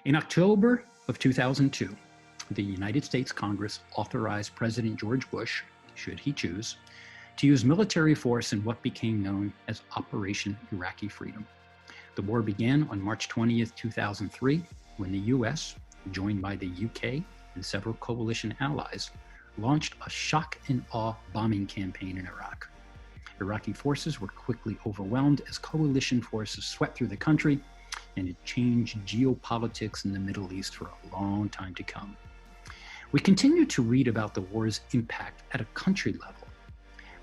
In October of 2002, the United States Congress authorized President George Bush, should he choose, to use military force in what became known as Operation Iraqi Freedom. The war began on March 20th, 2003, when the US, joined by the UK and several coalition allies, launched a shock and awe bombing campaign in Iraq. Iraqi forces were quickly overwhelmed as coalition forces swept through the country, and it changed geopolitics in the Middle East for a long time to come. We continue to read about the war's impact at a country level.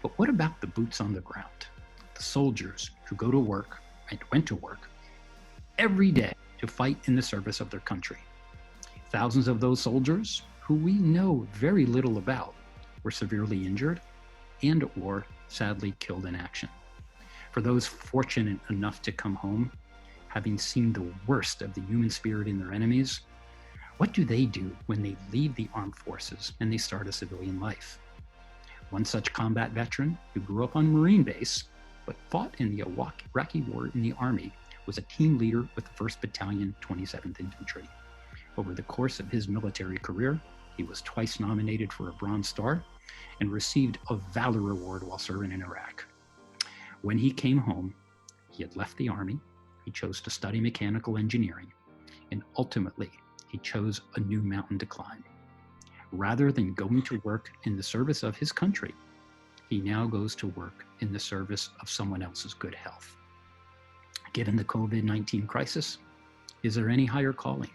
But what about the boots on the ground? The soldiers who go to work and went to work every day to fight in the service of their country. Thousands of those soldiers, who we know very little about, were severely injured and or sadly killed in action. For those fortunate enough to come home, having seen the worst of the human spirit in their enemies, what do they do when they leave the armed forces and they start a civilian life? One such combat veteran who grew up on Marine base but fought in the Iraqi war in the Army was a team leader with the 1st Battalion, 27th Infantry. Over the course of his military career, he was twice nominated for a Bronze Star and received a Valor Award while serving in Iraq. When he came home, he had left the Army, he chose to study mechanical engineering, and ultimately, he chose a new mountain to climb. Rather than going to work in the service of his country, he now goes to work in the service of someone else's good health. Given the COVID-19 crisis, is there any higher calling?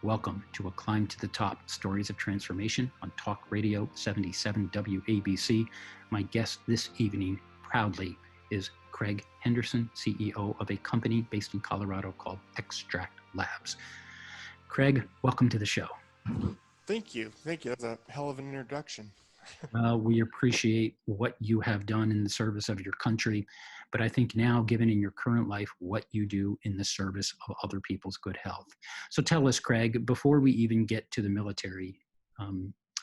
Welcome to A Climb to the Top, Stories of Transformation on Talk Radio 77 WABC. My guest this evening, proudly, is Craig Henderson, CEO of a company based in Colorado called Extract Labs. Craig, welcome to the show. Thank you. That's a hell of an introduction. We appreciate what you have done in the service of your country, but I think now, given in your current life, what you do in the service of other people's good health. So tell us, Craig, before we even get to the military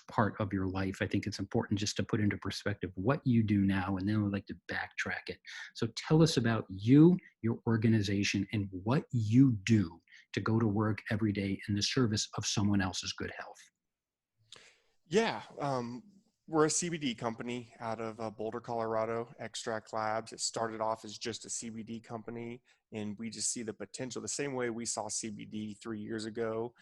part of your life, I think it's important just to put into perspective what you do now, and then we'd like to backtrack it. So tell us about you, your organization, and what you do to go to work every day in the service of someone else's good health. Yeah, we're a CBD company out of Boulder, Colorado, Extract Labs. It started off as just a CBD company, and we just see the potential the same way we saw CBD 3 years ago.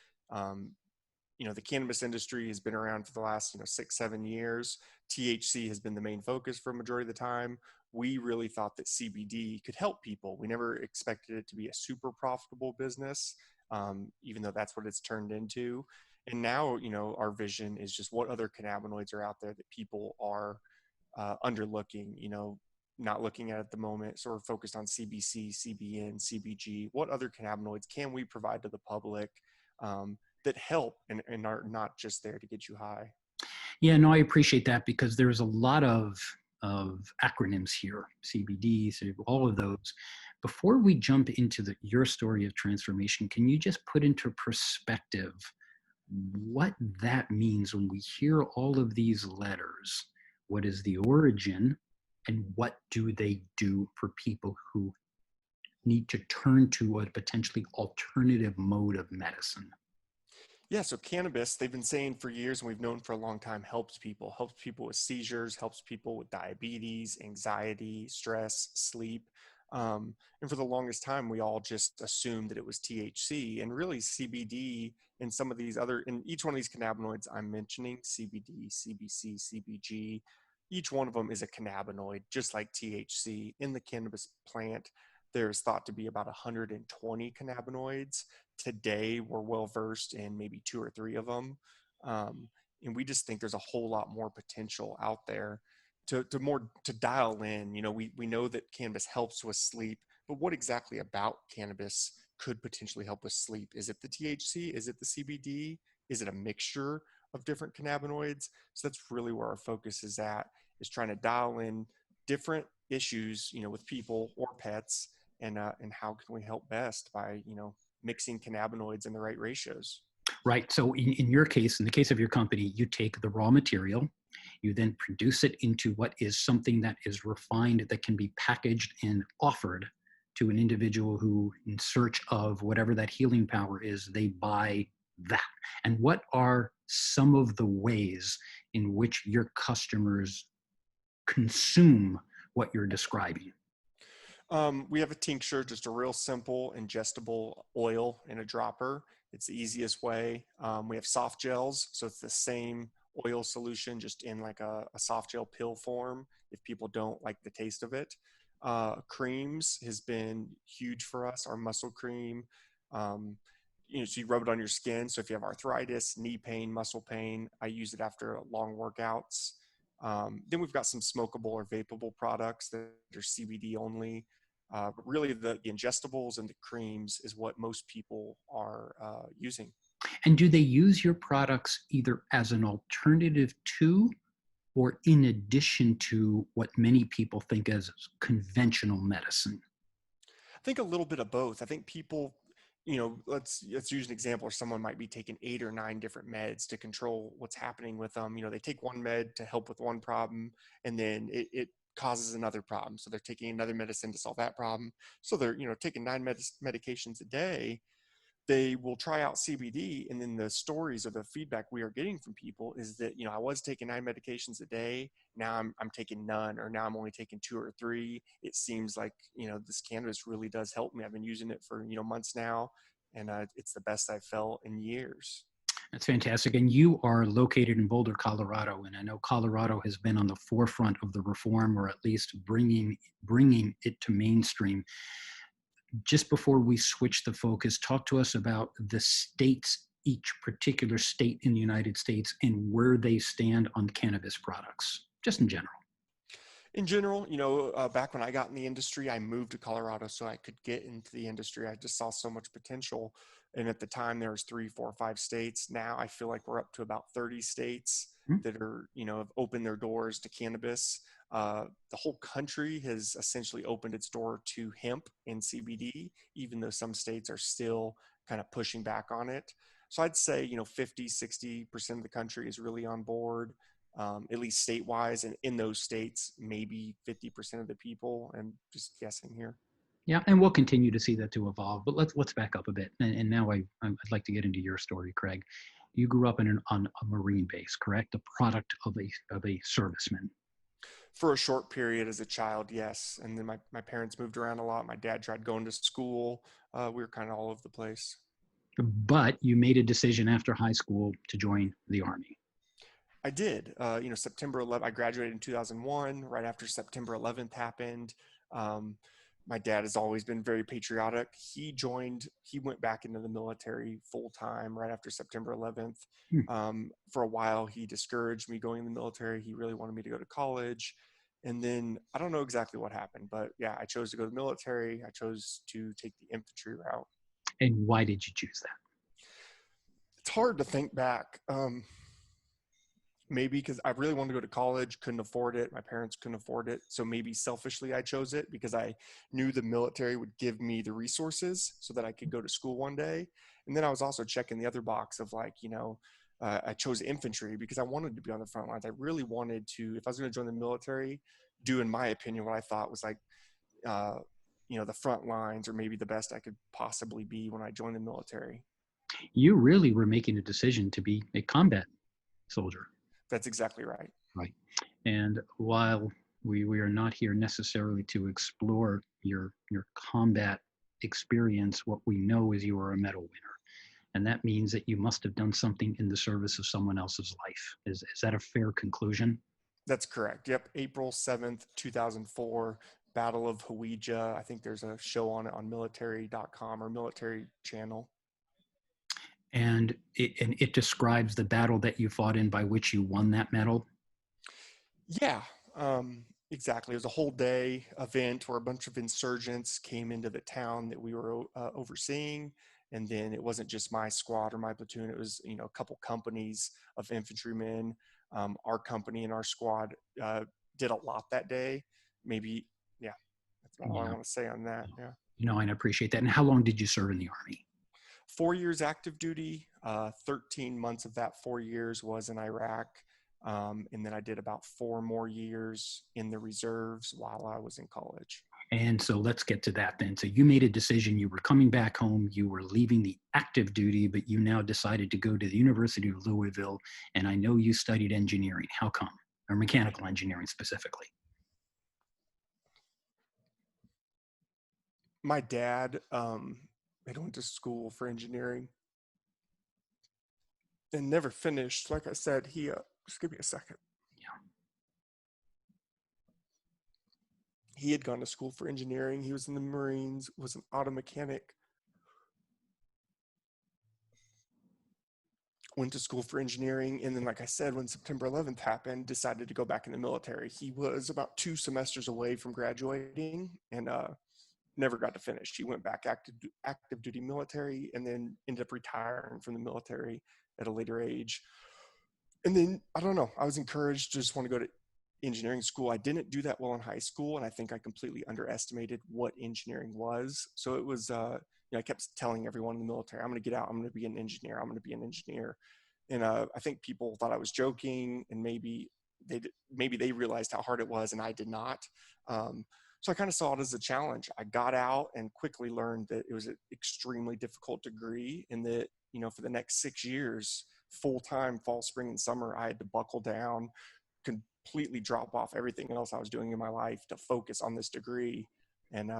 The cannabis industry has been around for the last 6-7 years. THC has been the main focus for a majority of the time. We really thought that CBD could help people. We never expected it to be a super profitable business, even though that's what it's turned into. And now, our vision is just what other cannabinoids are out there that people are underlooking, not looking at the moment. So we're focused on CBC, CBN, CBG. What other cannabinoids can we provide to the public that help and are not just there to get you high? Yeah, no, I appreciate that because there's a lot of acronyms here, CBD, all of those. Before we jump into your story of transformation, can you just put into perspective what that means when we hear all of these letters? What is the origin, and what do they do for people who need to turn to a potentially alternative mode of medicine? Yeah, so cannabis, they've been saying for years, and we've known for a long time, helps people with seizures, helps people with diabetes, anxiety, stress, sleep. And for the longest time, we all just assumed that it was THC, and really CBD and some of these other, and each one of these cannabinoids I'm mentioning, CBD, CBC, CBG, each one of them is a cannabinoid, just like THC. In the cannabis plant, there's thought to be about 120 cannabinoids. Today, we're well versed in maybe 2 or 3 of them. And we just think there's a whole lot more potential out there to dial in. We know that cannabis helps with sleep, but what exactly about cannabis could potentially help with sleep? Is it the THC? Is it the CBD? Is it a mixture of different cannabinoids? So that's really where our focus is at, is trying to dial in different issues, with people or pets, and how can we help best by, mixing cannabinoids in the right ratios. Right. So in your case, in the case of your company, you take the raw material, you then produce it into what is something that is refined, that can be packaged and offered to an individual who, in search of whatever that healing power is, they buy that? And what are some of the ways in which your customers consume what you're describing? We have a tincture, just a real simple ingestible oil in a dropper. It's the easiest way. We have soft gels, so it's the same oil solution, just in like a soft gel pill form if people don't like the taste of it. Creams has been huge for us. Our muscle cream, um, so you rub it on your skin. So if you have arthritis, knee pain, muscle pain, I use it after long workouts. Then we've got some smokable or vapable products that are CBD only. But really, the ingestibles and the creams is what most people are using. And do they use your products either as an alternative to or in addition to what many people think as conventional medicine? I think a little bit of both. I think people, let's use an example where someone might be taking 8 or 9 different meds to control what's happening with them. They take one med to help with one problem, and then it causes another problem. So they're taking another medicine to solve that problem. So they're, taking 9 medications a day. They will try out CBD, and then the stories or the feedback we are getting from people is that, I was taking 9 medications a day. Now I'm taking none, or now I'm only taking 2 or 3. It seems like, this cannabis really does help me. I've been using it for, months now, and it's the best I've felt in years. That's fantastic. And you are located in Boulder, Colorado, and I know Colorado has been on the forefront of the reform, or at least bringing it to mainstream. Just before we switch the focus, talk to us about the states, each particular state in the United States, and where they stand on cannabis products, just in general. In general, back when I got in the industry, I moved to Colorado so I could get into the industry. I just saw so much potential. And at the time, there was 3, 4, 5 states. Now I feel like we're up to about 30 states that are, have opened their doors to cannabis. The whole country has essentially opened its door to hemp and CBD, even though some states are still kind of pushing back on it. So I'd say, 50, 60% of the country is really on board. At least state-wise, and in those states, maybe 50% of the people. I'm just guessing here. Yeah, and we'll continue to see that to evolve. But let's back up a bit. And now I'd like to get into your story, Craig. You grew up on a Marine base, correct? A product of a serviceman. For a short period as a child, yes. And then my parents moved around a lot. My dad tried going to school. We were kind of all over the place. But you made a decision after high school to join the Army. I did. September 11th, I graduated in 2001, right after September 11th happened. My dad has always been very patriotic. He went back into the military full time right after September 11th. Hmm. For a while, he discouraged me going in the military. He really wanted me to go to college. And then I don't know exactly what happened, but yeah, I chose to go to the military. I chose to take the infantry route. And why did you choose that? It's hard to think back. Maybe because I really wanted to go to college, couldn't afford it. My parents couldn't afford it. So maybe selfishly I chose it because I knew the military would give me the resources so that I could go to school one day. And then I was also checking the other box of like, I chose infantry because I wanted to be on the front lines. I really wanted to, if I was going to join the military, do, in my opinion, what I thought was like, the front lines, or maybe the best I could possibly be when I joined the military. You really were making a decision to be a combat soldier. That's exactly right. Right. And while we are not here necessarily to explore your combat experience, what we know is you are a medal winner. And that means that you must have done something in the service of someone else's life. Is that a fair conclusion? That's correct. Yep. April 7th, 2004, Battle of Hawija. I think there's a show on it on military.com or military channel. And it describes the battle that you fought in by which you won that medal. Yeah, exactly. It was a whole day event where a bunch of insurgents came into the town that we were overseeing. And then it wasn't just my squad or my platoon. It was, a couple companies of infantrymen. Our company and our squad did a lot that day. Maybe, yeah, that's about all I want to say on that. Yeah. And I appreciate that. And how long did you serve in the Army? 4 years active duty. 13 months of that 4 years was in Iraq. And then I did about 4 more years in the reserves while I was in college. And so let's get to that then. So you made a decision, you were coming back home, you were leaving the active duty, but you now decided to go to the University of Louisville. And I know you studied engineering. How come? Or mechanical engineering specifically. My dad had went to school for engineering and never finished. Like I said, he just give me a second. Yeah. He had gone to school for engineering. He was in the Marines, was an auto mechanic, went to school for engineering, and then, like I said, when September 11th happened, decided to go back in the military. He was about 2 semesters away from graduating and never got to finish. He went back active duty military and then ended up retiring from the military at a later age. And then I don't know, I was encouraged to just want to go to engineering school. I didn't do that well in high school, and I think I completely underestimated what engineering was. So it was I kept telling everyone in the military, I'm going to get out, I'm going to be an engineer, I'm going to be an engineer. And I think people thought I was joking, and maybe they realized how hard it was, and I did not. So I kind of saw it as a challenge. I got out and quickly learned that it was an extremely difficult degree, and that, for the next 6 years, full time, fall, spring, and summer, I had to buckle down, completely drop off everything else I was doing in my life to focus on this degree. And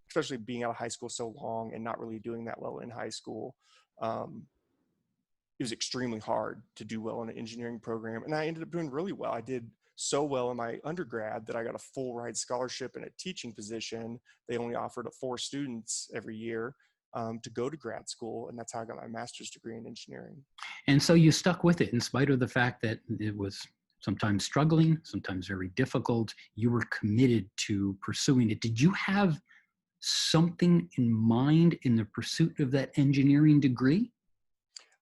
especially being out of high school so long and not really doing that well in high school, it was extremely hard to do well in an engineering program. And I ended up doing really well. I did so well in my undergrad that I got a full ride scholarship and a teaching position. They only offered 4 students every year to go to grad school. And that's how I got my master's degree in engineering. And so you stuck with it in spite of the fact that it was sometimes struggling, sometimes very difficult. You were committed to pursuing it. Did you have something in mind in the pursuit of that engineering degree?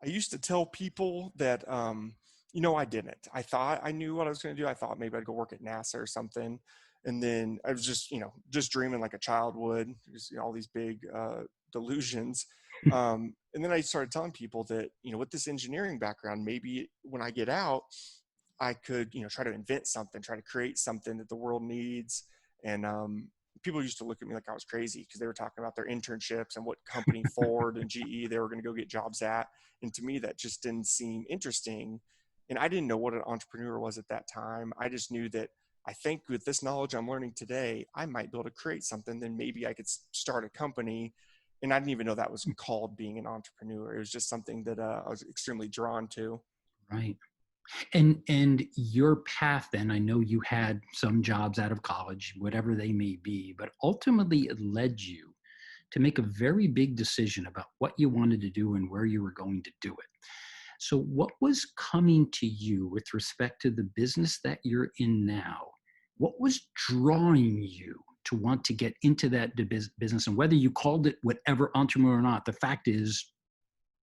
I used to tell people that, I didn't. I thought I knew what I was going to do. I thought maybe I'd go work at NASA or something. And then I was just dreaming like a child would, just, all these big delusions. And then I started telling people that, with this engineering background, maybe when I get out, I could, try to invent something, try to create something that the world needs. And people used to look at me like I was crazy because they were talking about their internships and what company Ford and GE they were going to go get jobs at. And to me, that just didn't seem interesting. And I didn't know what an entrepreneur was at that time. I just knew that I think with this knowledge I'm learning today, I might be able to create something. Then maybe I could start a company. And I didn't even know that was called being an entrepreneur. It was just something that I was extremely drawn to. Right. And your path then, I know you had some jobs out of college, whatever they may be, but ultimately it led you to make a very big decision about what you wanted to do and where you were going to do it. So what was coming to you with respect to the business that you're in now? What was drawing you to want to get into that business? And whether you called it whatever, entrepreneur or not, the fact is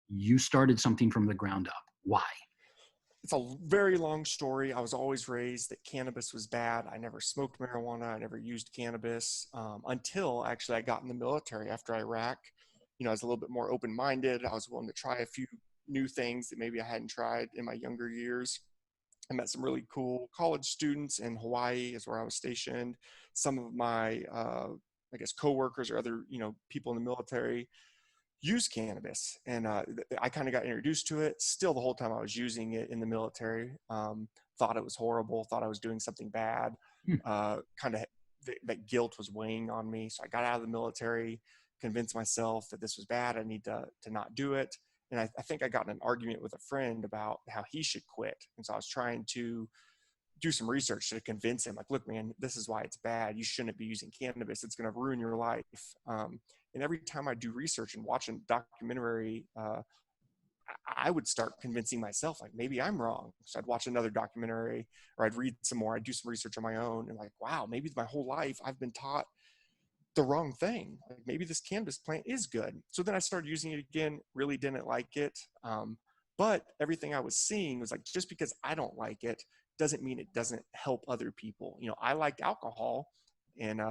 you started something from the ground up. Why? It's a very long story. I was always raised that cannabis was bad. I never smoked marijuana. I never used cannabis until actually I got in the military after Iraq. I was a little bit more open-minded. I was willing to try a few new things that maybe I hadn't tried in my younger years. I met some really cool college students in Hawaii, is where I was stationed. Some of my, coworkers or other, people in the military use cannabis, and I kind of got introduced to it. Still, the whole time I was using it in the military, thought it was horrible, thought I was doing something bad. Kind of that guilt was weighing on me. So I got out of the military, convinced myself that this was bad. I need to not do it. And I think I got in an argument with a friend about how he should quit. And so I was trying to do some research to convince him, like, look, man, this is why it's bad. You shouldn't be using cannabis. It's going to ruin your life. And every time I do research and watch a documentary, I would start convincing myself, like, maybe I'm wrong. So I'd watch another documentary, or I'd read some more. I'd do some research on my own, and like, wow, maybe my whole life I've been taught the wrong thing. Like, maybe this cannabis plant is good. So then I started using it again, really didn't like it. But everything I was seeing was like, just because I don't like it doesn't mean it doesn't help other people. I liked alcohol, and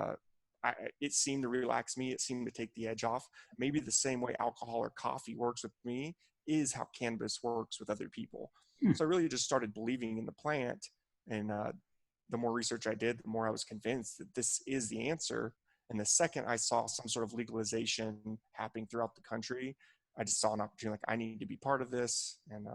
it seemed to relax me. It seemed to take the edge off. Maybe the same way alcohol or coffee works with me is how cannabis works with other people. So I really just started believing in the plant. And the more research I did, the more I was convinced that this is the answer. And the second I saw some sort of legalization happening throughout the country, I just saw an opportunity, like I need to be part of this. And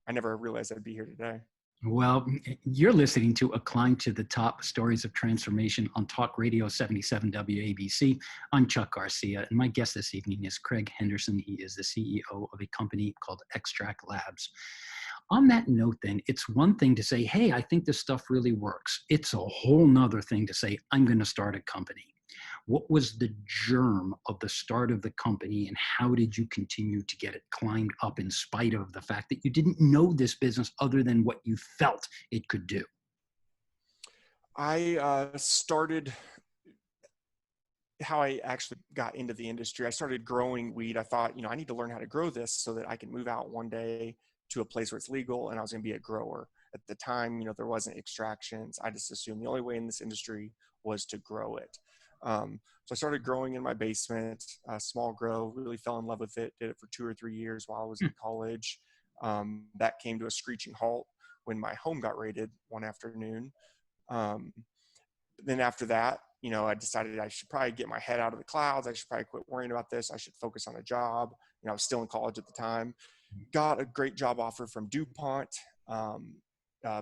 I never realized I'd be here today. Well, you're listening to A Climb to the Top, Stories of Transformation on Talk Radio 77 WABC. I'm Chuck Garcia, and my guest this evening is Craig Henderson. He is the CEO of a company called Extract Labs. On that note, then, it's one thing to say, hey, I think this stuff really works. It's a whole nother thing to say, I'm going to start a company. What was the germ of the start of the company, and how did you continue to get it climbed up in spite of the fact that you didn't know this business other than what you felt it could do? I started how I actually got into the industry. I started growing weed. I thought, I need to learn how to grow this so that I can move out one day to a place where it's legal, and I was going to be a grower. At the time, there wasn't extractions. I just assumed the only way in this industry was to grow it. So I started growing in my basement, small grow, really fell in love with it, did it for 2 or 3 years while I was in college. That came to a screeching halt when my home got raided one afternoon. Then after that, I decided I should probably get my head out of the clouds. I should probably quit worrying about this. I should focus on a job. I was still in college at the time. Got a great job offer from DuPont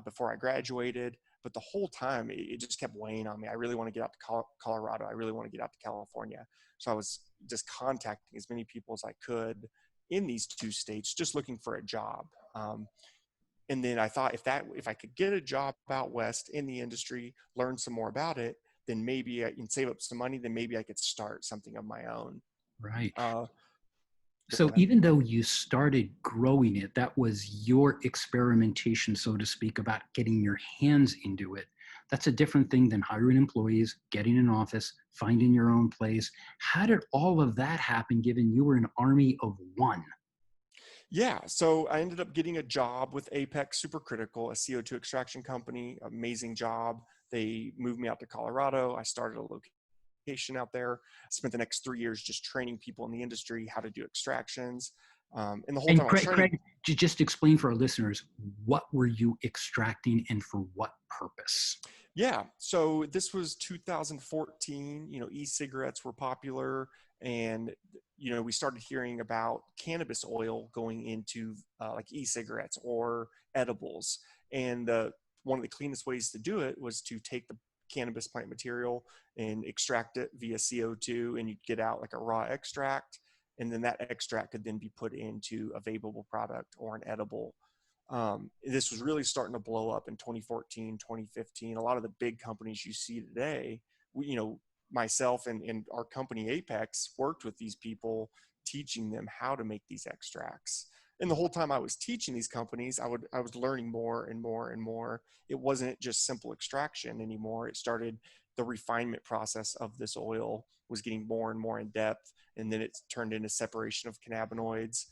before I graduated. But the whole time, it just kept weighing on me. I really want to get out to Colorado. I really want to get out to California. So I was just contacting as many people as I could in these 2 states, just looking for a job. And then I thought if I could get a job out west in the industry, learn some more about it, then maybe I can save up some money. Then maybe I could start something of my own. Right. Go So ahead. even though you started growing it, that was your experimentation, so to speak, about getting your hands into it. That's a different thing than hiring employees, getting an office, finding your own place. How did all of that happen, given you were an army of one? Yeah, so I ended up getting a job with Apex Supercritical, a CO2 extraction company. Amazing job. They moved me out to Colorado. I started a location out there. Spent the next 3 years just training people in the industry how to do extractions. And the whole And time I was training. Craig, to just explain for our listeners, what were you extracting and for what purpose? Yeah, so this was 2014. E-cigarettes were popular, and we started hearing about cannabis oil going into like e-cigarettes or edibles. And one of the cleanest ways to do it was to take the cannabis plant material and extract it via CO2, and you'd get out like a raw extract, and then that extract could then be put into a vapable product or an edible. This was really starting to blow up in 2014, 2015. A lot of the big companies you see today, myself and our company Apex worked with these people, teaching them how to make these extracts. And the whole time I was teaching these companies, I was learning more and more and more. It wasn't just simple extraction anymore. It started the refinement process of this oil was getting more and more in depth, and then it turned into separation of cannabinoids.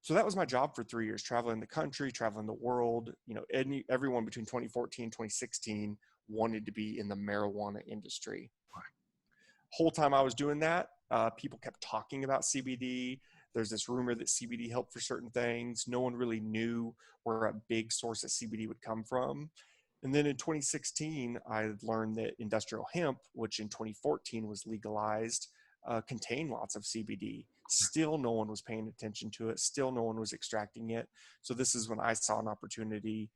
So that was my job for 3 years, traveling the country, traveling the world. Everyone between 2014 and 2016 wanted to be in the marijuana industry. Whole time I was doing that, people kept talking about CBD. There's this rumor that CBD helped for certain things. No one really knew where a big source of CBD would come from. And then in 2016, I learned that industrial hemp, which in 2014 was legalized, contained lots of CBD. Still, no one was paying attention to it. Still, no one was extracting it. So this is when I saw an opportunity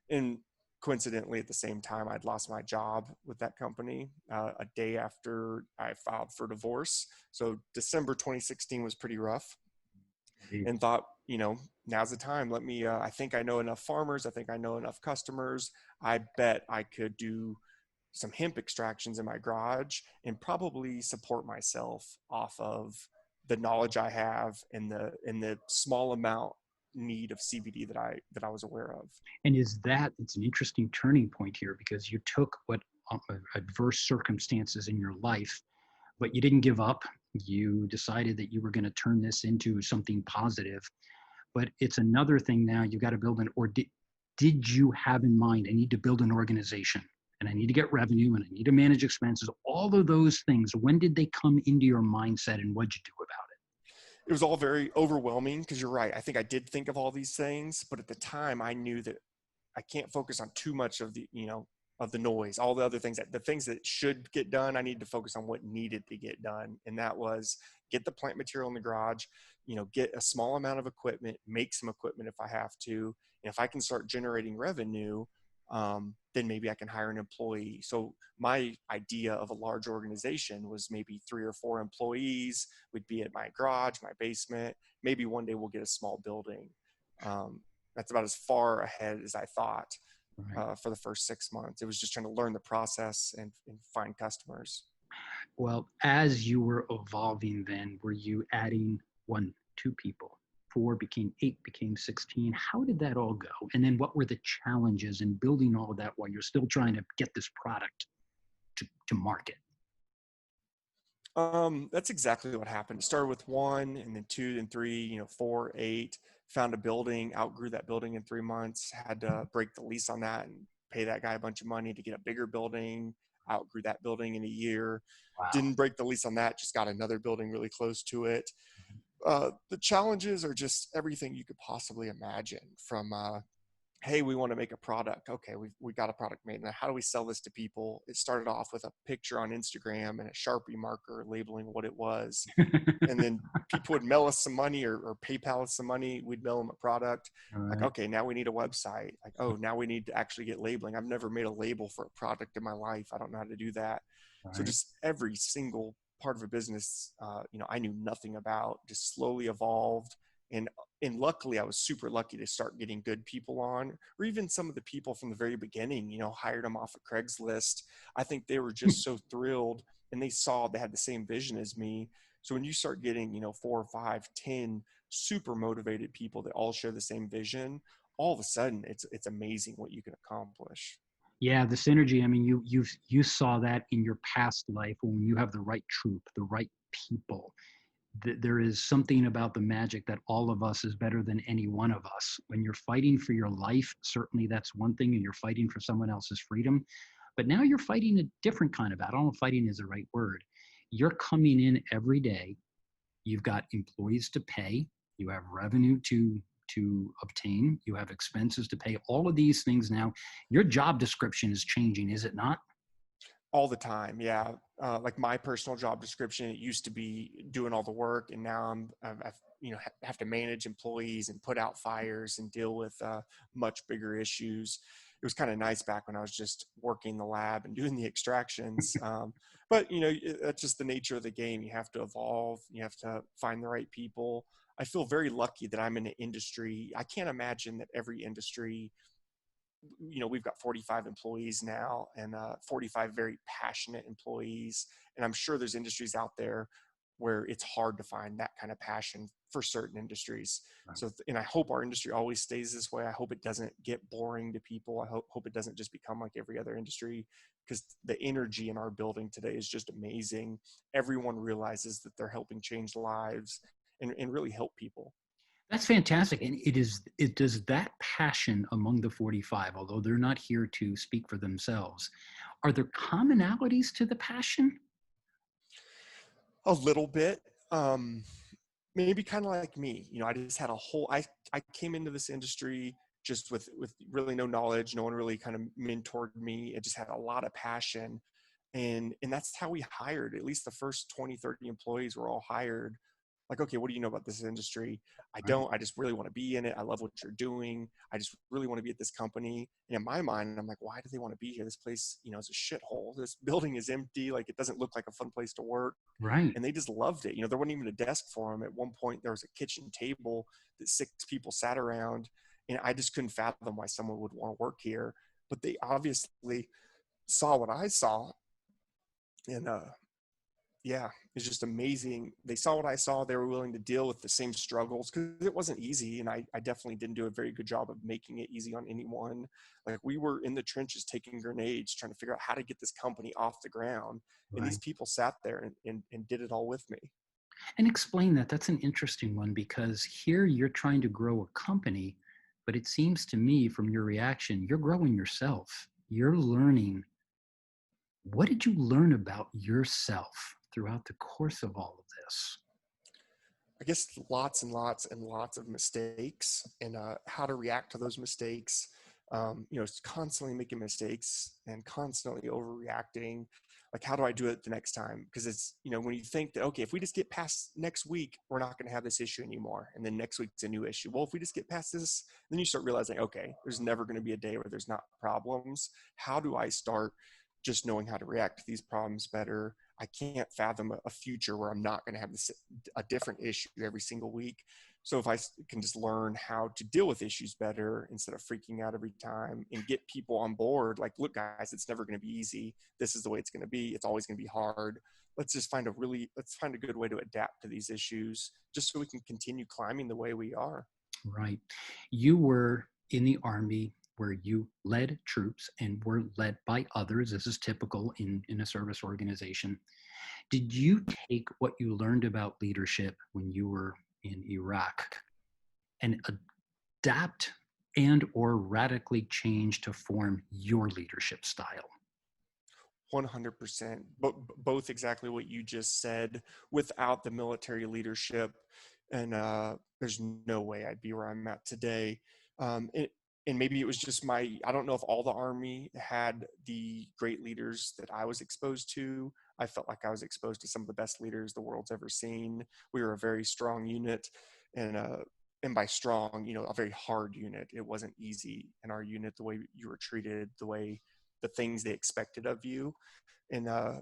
and coincidentally, at the same time, I'd lost my job with that company a day after I filed for divorce. So December 2016 was pretty rough. Indeed. And thought, now's the time. Let me, I think I know enough farmers. I think I know enough customers. I bet I could do some hemp extractions in my garage and probably support myself off of the knowledge I have and the small amount need of CBD that I was aware of. And it's an interesting turning point here, because you took what adverse circumstances in your life, but you didn't give up. You decided that you were going to turn this into something positive. But it's another thing now. You've got to build did you have in mind, I need to build an organization, and I need to get revenue, and I need to manage expenses, all of those things. When did they come into your mindset, and what'd you do about it? It was all very overwhelming, because you're right. I think I did think of all these things, but at the time I knew that I can't focus on too much of the, of the noise, all the other things, that the things that should get done, I need to focus on what needed to get done. And that was get the plant material in the garage, get a small amount of equipment, make some equipment if I have to. And if I can start generating revenue, then maybe I can hire an employee. So my idea of a large organization was maybe 3 or 4 employees. Would be at my garage, my basement. Maybe one day we'll get a small building. Um, that's about as far ahead as I thought Right. for the first 6 months. It was just trying to learn the process and find customers. Well, as you were evolving, then were you adding one, two people? Four became eight, became 16. How did that all go? And then what were the challenges in building all of that while you're still trying to get this product to market? That's exactly what happened. It started with 1 and then 2 and 3, 4, 8, found a building, outgrew that building in 3 months, had to break the lease on that and pay that guy a bunch of money to get a bigger building, outgrew that building in a year, Wow. didn't break the lease on that, just got another building really close to it. The challenges are just everything you could possibly imagine from, hey, we want to make a product. Okay, we got a product made. Now, how do we sell this to people? It started off with a picture on Instagram and a Sharpie marker labeling what it was. And then people would mail us some money or PayPal us some money. We'd mail them a product. All Like, right. okay, now we need a website. Like, oh, now we need to actually get labeling. I've never made a label for a product in my life. I don't know how to do that. All So right. just every single part of a business, I knew nothing about, just slowly evolved. And and luckily, I was super lucky to start getting good people on, or even some of the people from the very beginning, hired them off of Craigslist. I think they were just so thrilled, and they saw they had the same vision as me. So when you start getting, 4, 5, 10 super motivated people that all share the same vision, all of a sudden it's amazing what you can accomplish. Yeah, the synergy. I mean, you saw that in your past life when you have the right troop, the right people. There is something about the magic that all of us is better than any one of us. When you're fighting for your life, certainly that's one thing, and you're fighting for someone else's freedom. But now you're fighting a different kind of battle. I don't know if fighting is the right word. You're coming in every day. You've got employees to pay. You have revenue to obtain. You have expenses to pay. All of these things now. Your job description is changing, is it not? All the time, yeah. Like my personal job description, it used to be doing all the work, and now have to manage employees and put out fires and deal with much bigger issues. It was kind of nice back when I was just working the lab and doing the extractions. But that's just the nature of the game. You have to evolve. You have to find the right people. I feel very lucky that I'm in an industry. I can't imagine that every industry, we've got 45 employees now, and 45 very passionate employees. And I'm sure there's industries out there where it's hard to find that kind of passion for certain industries. Right. So, and I hope our industry always stays this way. I hope it doesn't get boring to people. I hope it doesn't just become like every other industry, because the energy in our building today is just amazing. Everyone realizes that they're helping change lives and really help people. That's fantastic. And it does that passion among the 45, although they're not here to speak for themselves, are there commonalities to the passion? A little bit. Maybe kind of like me. I just had I came into this industry just with really no knowledge. No one really kind of mentored me. I just had a lot of passion. And that's how we hired. At least the first 20, 30 employees were all hired. Like, okay, what do you know about this industry? I Right. don't. I just really want to be in it. I love what you're doing. I just really want to be at this company. And in my mind, I'm like, why do they want to be here? This place, is a shithole. This building is empty. Like, it doesn't look like a fun place to work. Right. And they just loved it. There wasn't even a desk for them. At one point, there was a kitchen table that 6 people sat around, and I just couldn't fathom why someone would want to work here. But they obviously saw what I saw, and yeah, it's just amazing. They saw what I saw. They were willing to deal with the same struggles, because it wasn't easy. And I definitely didn't do a very good job of making it easy on anyone. Like, we were in the trenches taking grenades, trying to figure out how to get this company off the ground. And these Right. people sat there and did it all with me. And explain that. That's an interesting one because here you're trying to grow a company, but it seems to me from your reaction, you're growing yourself. You're learning. What did you learn about yourself throughout the course of all of this? I guess lots and lots and lots of mistakes, and how to react to those mistakes. It's constantly making mistakes and constantly overreacting. Like, how do I do it the next time? Because it's, when you think that, okay, if we just get past next week, we're not going to have this issue anymore. And then next week's a new issue. Well, if we just get past this, then you start realizing, okay, there's never going to be a day where there's not problems. How do I start just knowing how to react to these problems better? I can't fathom a future where I'm not going to have a different issue every single week. So if I can just learn how to deal with issues better instead of freaking out every time, and get people on board, like, look, guys, it's never going to be easy. This is the way it's going to be. It's always going to be hard. Let's find a good way to adapt to these issues just so we can continue climbing the way we are. Right. You were in the Army where you led troops and were led by others. This is typical in a service organization. Did you take what you learned about leadership when you were in Iraq and adapt and or radically change to form your leadership style? 100%, but both exactly what you just said. Without the military leadership, and there's no way I'd be where I'm at today. And maybe it was just I don't know if all the Army had the great leaders that I was exposed to. I felt like I was exposed to some of the best leaders the world's ever seen. We were a very strong unit, and by strong, a very hard unit. It wasn't easy in our unit, the way you were treated, the things they expected of you. And I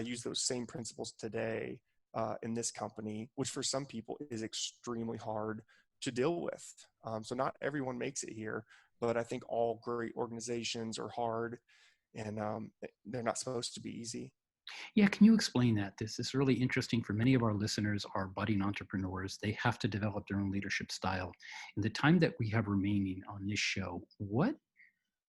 use those same principles today in this company, which for some people is extremely hard to deal with. So not everyone makes it here, but I think all great organizations are hard, and they're not supposed to be easy. Yeah, can you explain that? This is really interesting for many of our listeners, are budding entrepreneurs. They have to develop their own leadership style. In the time that we have remaining on this show, what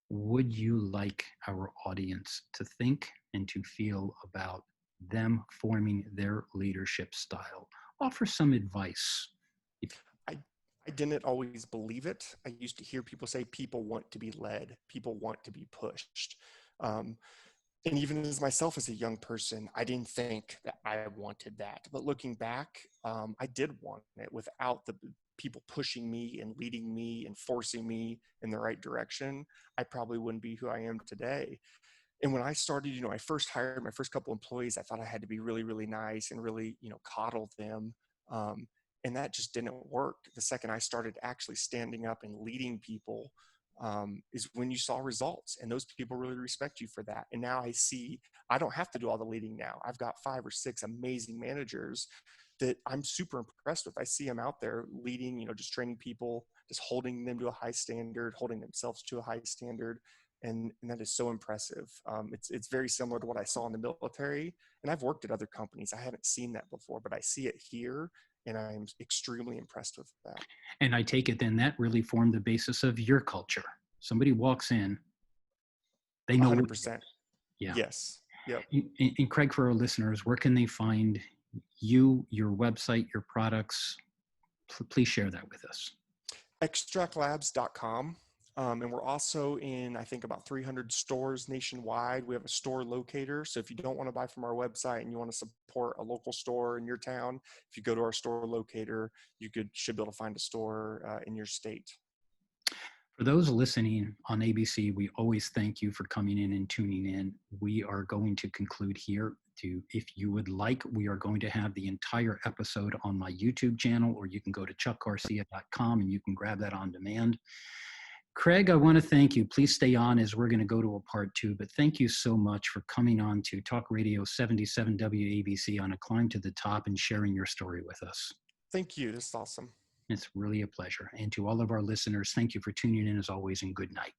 would you like our audience to think and to feel about them forming their leadership style? Offer some advice. I, I didn't always believe it. I used to hear people say people want to be led, people want to be pushed. Um, and even as myself as a young person, I didn't think that I wanted that. But looking back, I did want it. Without the people pushing me and leading me and forcing me in the right direction, I probably wouldn't be who I am today. And when I started, I first hired my first couple employees, I thought I had to be really, really nice and really, coddle them. Um, and that just didn't work. The second I started actually standing up and leading people, is when you saw results, and those people really respect you for that. And now I see I don't have to do all the leading now. I've got 5 or 6 amazing managers that I'm super impressed with. I see them out there leading, just training people, just holding them to a high standard, holding themselves to a high standard. And that is so impressive. It's very similar to what I saw in the military, and I've worked at other companies. I haven't seen that before, but I see it here, and I'm extremely impressed with that. And I take it then that really formed the basis of your culture. Somebody walks in, they know what. 100%. Yeah. Yes. Yep. And Craig, for our listeners, where can they find you, your website, your products? Please share that with us. Extractlabs.com. And we're also in, I think, about 300 stores nationwide. We have a store locator. So if you don't want to buy from our website and you want to support a local store in your town, if you go to our store locator, should be able to find a store in your state. For those listening on ABC, we always thank you for coming in and tuning in. We are going to conclude here. If you would like, we are going to have the entire episode on my YouTube channel, or you can go to chuckgarcia.com and you can grab that on demand. Craig, I want to thank you. Please stay on as we're going to go to a part 2, but thank you so much for coming on to Talk Radio 77 WABC on A Climb to the Top and sharing your story with us. Thank you. This is awesome. It's really a pleasure. And to all of our listeners, thank you for tuning in as always, and good night.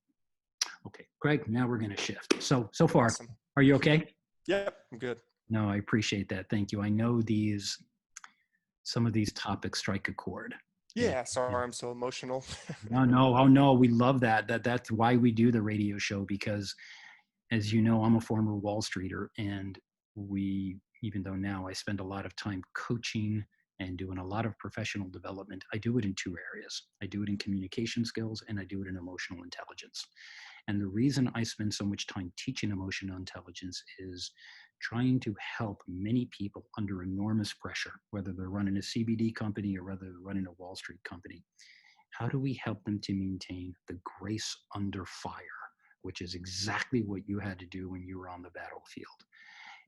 Okay, Craig, now we're going to shift. So far, Awesome. Are you okay? Yep, I'm good. No, I appreciate that. Thank you. I know some of these topics strike a chord. Yeah, sorry, I'm so emotional. No, we love that. That's why we do the radio show, because as you know, I'm a former Wall Streeter, and even though now I spend a lot of time coaching and doing a lot of professional development, I do it in 2 areas. I do it in communication skills, and I do it in emotional intelligence. And the reason I spend so much time teaching emotional intelligence is trying to help many people under enormous pressure, whether they're running a CBD company or whether they're running a Wall Street company. How do we help them to maintain the grace under fire, which is exactly what you had to do when you were on the battlefield?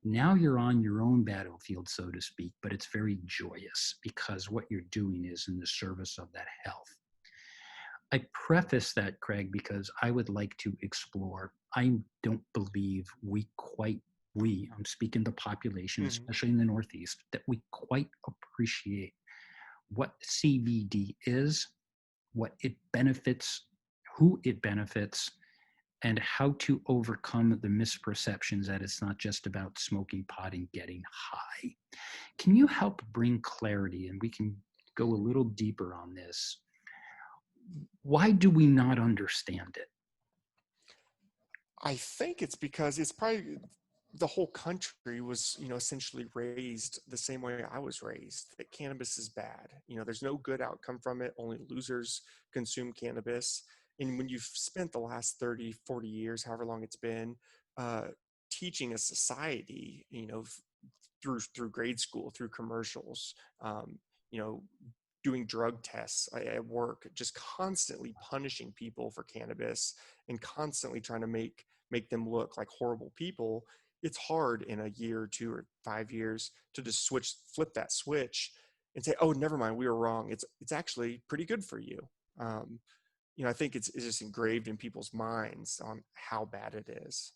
Now you're on your own battlefield, so to speak, but it's very joyous because what you're doing is in the service of that health. I preface that, Craig, because I would like to explore. I don't believe I'm speaking the population, Mhm. especially in the Northeast, that we quite appreciate what CBD is, what it benefits, who it benefits, and how to overcome the misperceptions that it's not just about smoking pot and getting high. Can you help bring clarity? And we can go a little deeper on this. Why do we not understand it? I think it's because it's probably the whole country was, essentially raised the same way I was raised, that cannabis is bad. There's no good outcome from it. Only losers consume cannabis. And when you've spent the last 30, 40 years, however long it's been, uh, teaching a society, through grade school, through commercials, um, you know, doing drug tests at work, just constantly punishing people for cannabis and constantly trying to make them look like horrible people. It's hard in a year or 2 or 5 years to just flip that switch and say, oh, never mind, we were wrong. It's actually pretty good for you. um, I think it's just engraved in people's minds on how bad it is.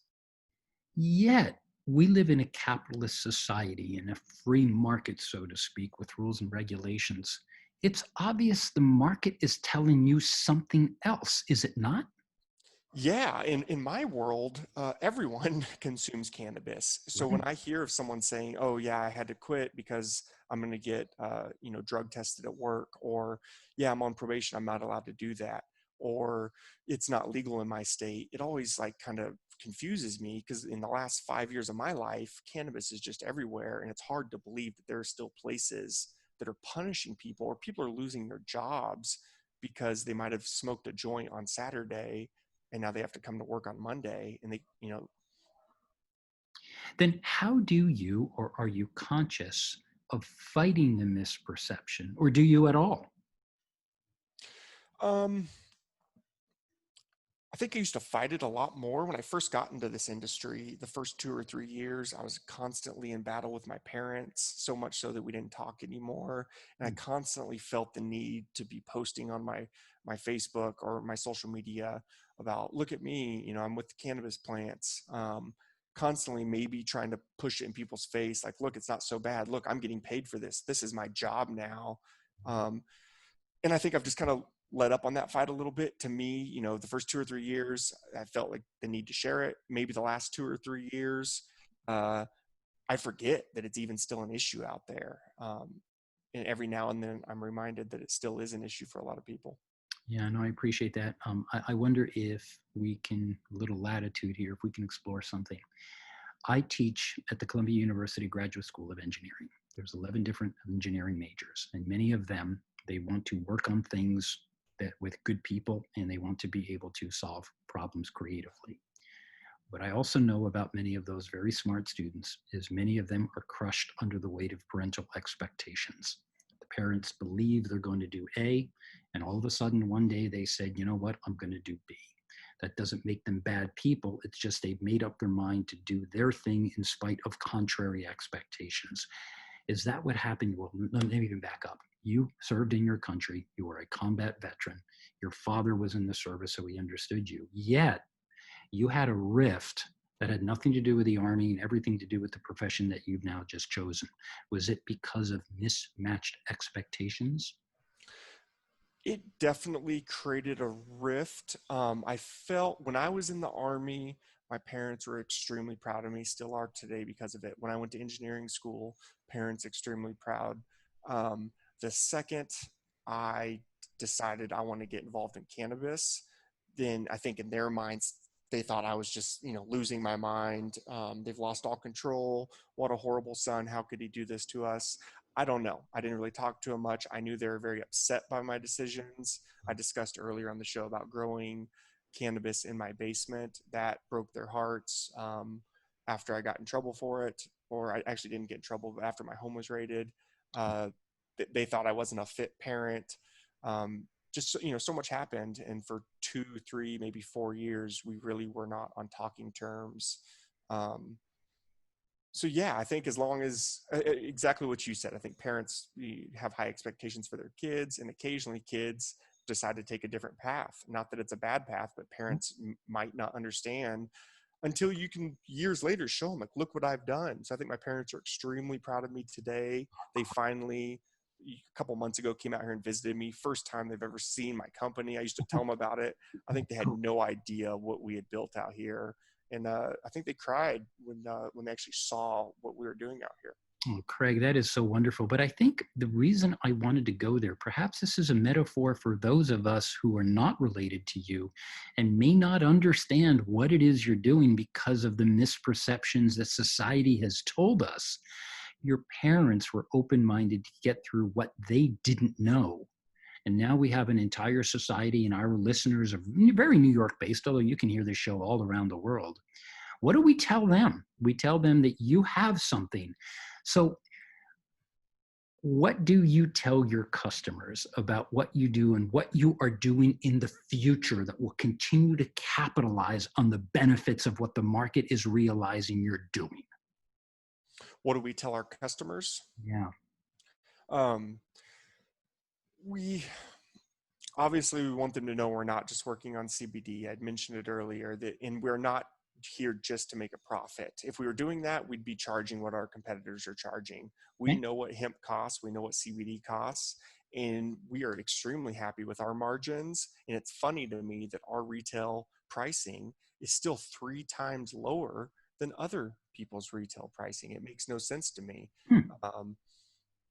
Yet, we live in a capitalist society, in a free market, so to speak, with rules and regulations. It's obvious the market is telling you something else, is it not? Yeah, in my world, everyone consumes cannabis. So when Right. I hear of someone saying, "Oh yeah, I had to quit because I'm going to get drug tested at work," or "Yeah, I'm on probation, I'm not allowed to do that," or "It's not legal in my state," it always like kind of confuses me because in the last 5 years of my life, cannabis is just everywhere, and it's hard to believe that there are still places that are punishing people, or people are losing their jobs because they might have smoked a joint on Saturday and now they have to come to work on Monday, and Then how do you, or are you conscious of fighting the misperception, or do you at all? um I think I used to fight it a lot more when I first got into this industry. The first 2 or 3 years, I was constantly in battle with my parents, so much so that we didn't talk anymore. And I constantly felt the need to be posting on my Facebook or my social media about, look at me, I'm with the cannabis plants. Constantly maybe trying to push it in people's face, like, look, it's not so bad. Look, I'm getting paid for this. This is my job now. Um, and I think I've just kind of let up on that fight a little bit. To me, the first 2 or 3 years, I felt like the need to share it. Maybe the last 2 or 3 years, uh, I forget that it's even still an issue out there. And every now and then, I'm reminded that it still is an issue for a lot of people. Yeah, no, I appreciate that. I wonder if we can, a little latitude here, if we can explore something. I teach at the Columbia University Graduate School of Engineering. There's 11 different engineering majors, and many of them, they want to work on things that with good people, and they want to be able to solve problems creatively. What I also know about many of those very smart students is many of them are crushed under the weight of parental expectations. The parents believe they're going to do A, and all of a sudden one day they said, you know what, I'm going to do B. That doesn't make them bad people. It's just they've made up their mind to do their thing in spite of contrary expectations. Is that what happened? Well, let me even back up. You served in your country. You were a combat veteran. Your father was in the service, so he understood you. Yet, you had a rift that had nothing to do with the Army and everything to do with the profession that you've now just chosen. Was it because of mismatched expectations? It definitely created a rift. I felt when I was in the Army, my parents were extremely proud of me, still are today because of it. When I went to engineering school, parents extremely proud. Um, the second I decided I want to get involved in cannabis, then I think in their minds, they thought I was just, losing my mind. They've lost all control. What a horrible son. How could he do this to us? I don't know. I didn't really talk to them much. I knew they were very upset by my decisions. I discussed earlier on the show about growing cannabis in my basement. That broke their hearts. After I got in trouble for it, or I actually didn't get in trouble, but after my home was raided, they thought I wasn't a fit parent. just, so much happened. And for 2, 3, maybe 4 years, we really were not on talking terms. So yeah, I think as long as exactly what you said, I think parents have high expectations for their kids, and occasionally kids decide to take a different path. Not that it's a bad path, but parents might not understand until you can years later show them, like, look what I've done. So I think my parents are extremely proud of me today. They finally, a couple months ago, came out here and visited me. First time they've ever seen my company. I used to tell them about it. I think they had no idea what we had built out here. And I think they cried when they actually saw what we were doing out here. Oh, Craig, that is so wonderful. But I think the reason I wanted to go there, perhaps this is a metaphor for those of us who are not related to you and may not understand what it is you're doing because of the misperceptions that society has told us. Your parents were open minded to get through what they didn't know. And now we have an entire society, and our listeners are very New York based, although you can hear this show all around the world. What do we tell them? We tell them that you have something. So, what do you tell your customers about what you do and what you are doing in the future that will continue to capitalize on the benefits of what the market is realizing you're doing? What do we tell our customers? Yeah. Um, we obviously we want them to know we're not just working on CBD. I'd mentioned it earlier and we're not here just to make a profit. If we were doing that, we'd be charging what our competitors are charging. We Okay. know what hemp costs, we know what CBD costs, and we are extremely happy with our margins. And it's funny to me that our retail pricing is still 3 times lower than other people's retail pricing. It makes no sense to me. Hmm. Um,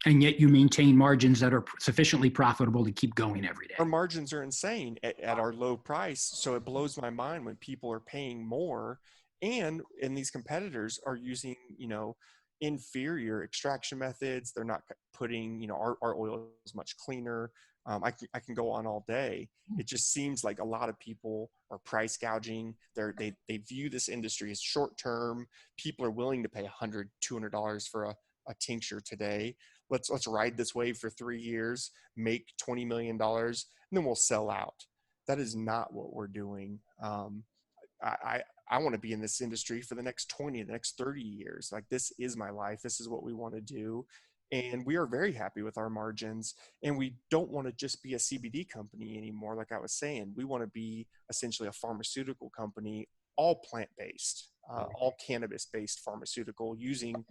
And yet you maintain margins that are sufficiently profitable to keep going every day. our margins are insane at our low price. So it blows my mind when people are paying more and these competitors are using, inferior extraction methods. They're not putting, our oil is much cleaner. I can go on all day. It just seems like a lot of people are price gouging. They view this industry as short term. People are willing to pay $100, $200 for a tincture today. Let's ride this wave for 3 years, make $20 million, and then we'll sell out. That is not what we're doing. I want to be in this industry for the next 20, the next 30 years. Like, this is my life. This is what we want to do. And we are very happy with our margins. And we don't want to just be a CBD company anymore. Like I was saying, we want to be essentially a pharmaceutical company, all plant-based, all cannabis-based pharmaceutical, using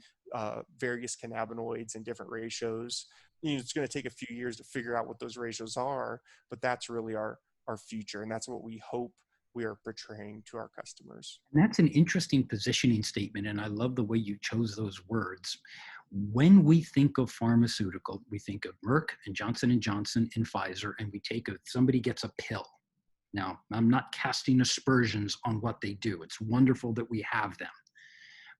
various cannabinoids in different ratios. It's going to take a few years to figure out what those ratios are, but that's really our future. And that's what we hope we are portraying to our customers. And that's an interesting positioning statement, and I love the way you chose those words. When we think of pharmaceutical, we think of Merck and Johnson & Johnson and Pfizer, and we take somebody gets a pill. Now, I'm not casting aspersions on what they do. It's wonderful that we have them.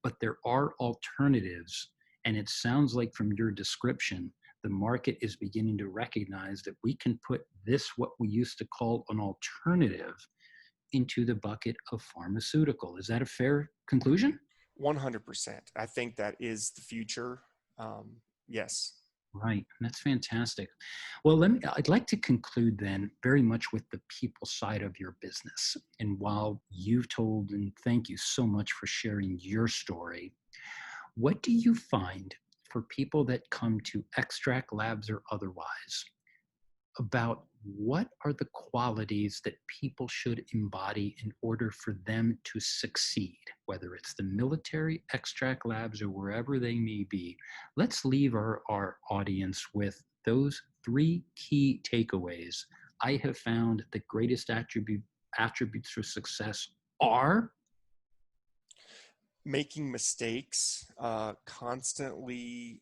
But there are alternatives, and it sounds like from your description, the market is beginning to recognize that we can put this, what we used to call an alternative, into the bucket of pharmaceutical. Is that a fair conclusion? 100%. I think that is the future. Yes. Right. That's fantastic. Well, I'd like to conclude then very much with the people side of your business. And while you've told, and thank you so much for sharing your story, what do you find for people that come to extract labs or otherwise about what are the qualities that people should embody in order for them to succeed, whether it's the military, extract labs, or wherever they may be? Let's leave our audience with those 3 key takeaways. I have found the greatest attributes for success are Making mistakes, constantly,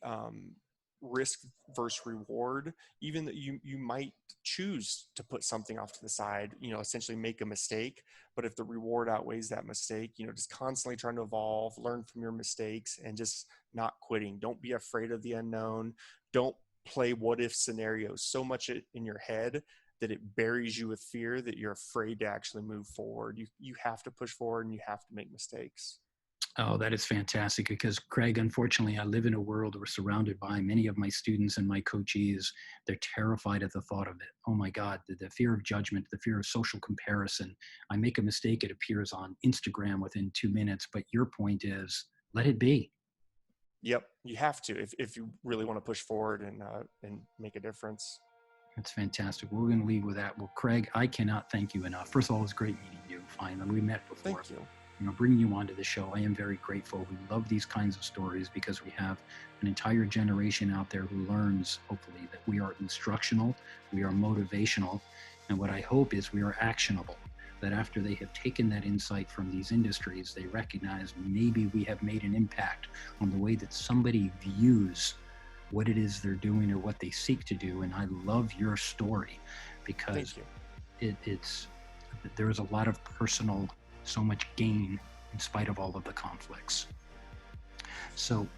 risk versus reward. Even that you might choose to put something off to the side, essentially make a mistake, but if the reward outweighs that mistake, just constantly trying to evolve, learn from your mistakes, and just not quitting. Don't be afraid of the unknown. Don't play what if scenarios so much in your head that it buries you with fear that you're afraid to actually move forward. You have to push forward, and you have to make mistakes. Oh, that is fantastic because, Craig, unfortunately, I live in a world we're surrounded by many of my students and my coachees. They're terrified at the thought of it. Oh my God, the fear of judgment, the fear of social comparison. I make a mistake, it appears on Instagram within 2 minutes. But your point is, let it be. Yep, you have to if you really want to push forward and make a difference. That's fantastic. We're going to leave with that. Well, Craig, I cannot thank you enough. First of all, it was great meeting you. Finally, we met before. Thank you. Bringing you onto the show, I am very grateful. We love these kinds of stories because we have an entire generation out there who learns, hopefully, that we are instructional, we are motivational, and what I hope is we are actionable. That after they have taken that insight from these industries, they recognize maybe we have made an impact on the way that somebody views what it is they're doing or what they seek to do. And I love your story because there is a lot of personal, so much gain in spite of all of the conflicts. So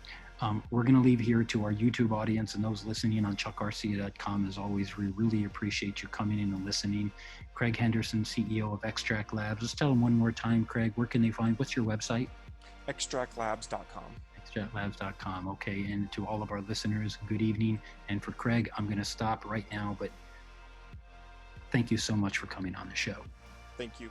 we're going to leave here to our YouTube audience and those listening on chuckgarcia.com. As always, we really appreciate you coming in and listening. Craig Henderson, CEO of Extract Labs. Let's tell them one more time, Craig, where can they find, what's your website? Extractlabs.com. Extractlabs.com. Okay. And to all of our listeners, good evening. And for Craig, I'm going to stop right now, but thank you so much for coming on the show. Thank you.